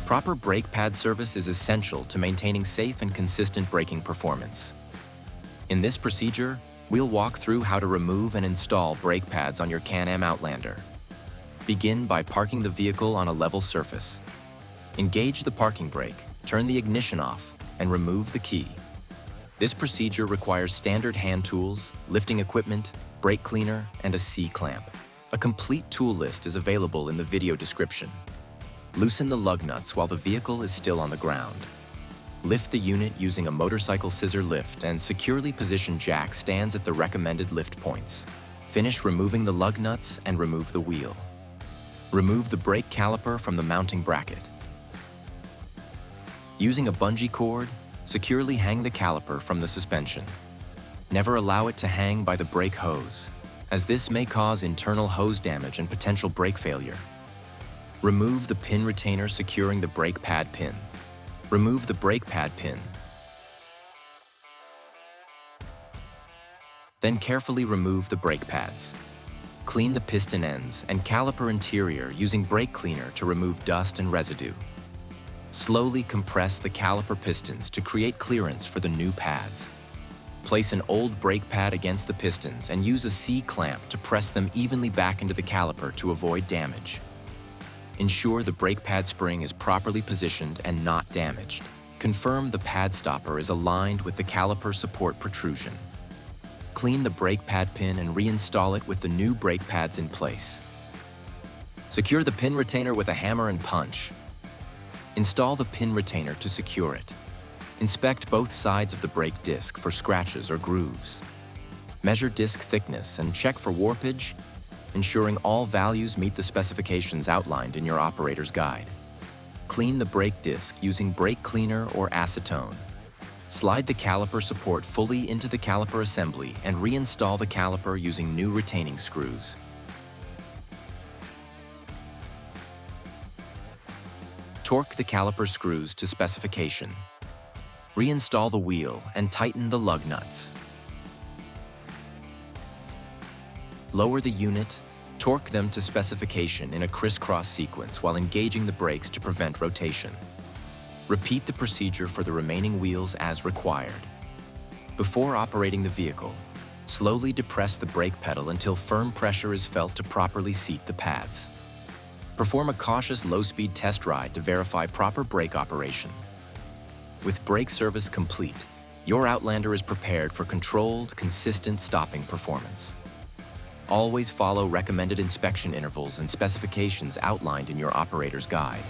Proper brake pad service is essential to maintaining safe and consistent braking performance. In this procedure, we'll walk through how to remove and install brake pads on your Can-Am Outlander. Begin by parking the vehicle on a level surface. Engage the parking brake, turn the ignition off, and remove the key. This procedure requires standard hand tools, lifting equipment, brake cleaner, and a C-clamp. A complete tool list is available in the video description. Loosen the lug nuts while the vehicle is still on the ground. Lift the unit using a motorcycle scissor lift and securely position jack stands at the recommended lift points. Finish removing the lug nuts and remove the wheel. Remove the brake caliper from the mounting bracket. Using a bungee cord, securely hang the caliper from the suspension. Never allow it to hang by the brake hose, as this may cause internal hose damage and potential brake failure. Remove the pin retainer securing the brake pad pin. Remove the brake pad pin. Then carefully remove the brake pads. Clean the piston ends and caliper interior using brake cleaner to remove dust and residue. Slowly compress the caliper pistons to create clearance for the new pads. Place an old brake pad against the pistons and use a C-clamp to press them evenly back into the caliper to avoid damage. Ensure the brake pad spring is properly positioned and not damaged. Confirm the pad stopper is aligned with the caliper support protrusion. Clean the brake pad pin and reinstall it with the new brake pads in place. Secure the pin retainer with a hammer and punch. Install the pin retainer to secure it. Inspect both sides of the brake disc for scratches or grooves. Measure disc thickness and check for warpage, ensuring all values meet the specifications outlined in your operator's guide. Clean the brake disc using brake cleaner or acetone. Slide the caliper support fully into the caliper assembly and reinstall the caliper using new retaining screws. Torque the caliper screws to specification. Reinstall the wheel and tighten the lug nuts. Lower the unit, torque them to specification in a crisscross sequence while engaging the brakes to prevent rotation. Repeat the procedure for the remaining wheels as required. Before operating the vehicle, slowly depress the brake pedal until firm pressure is felt to properly seat the pads. Perform a cautious low-speed test ride to verify proper brake operation. With brake service complete, your Outlander is prepared for controlled, consistent stopping performance. Always follow recommended inspection intervals and specifications outlined in your operator's guide.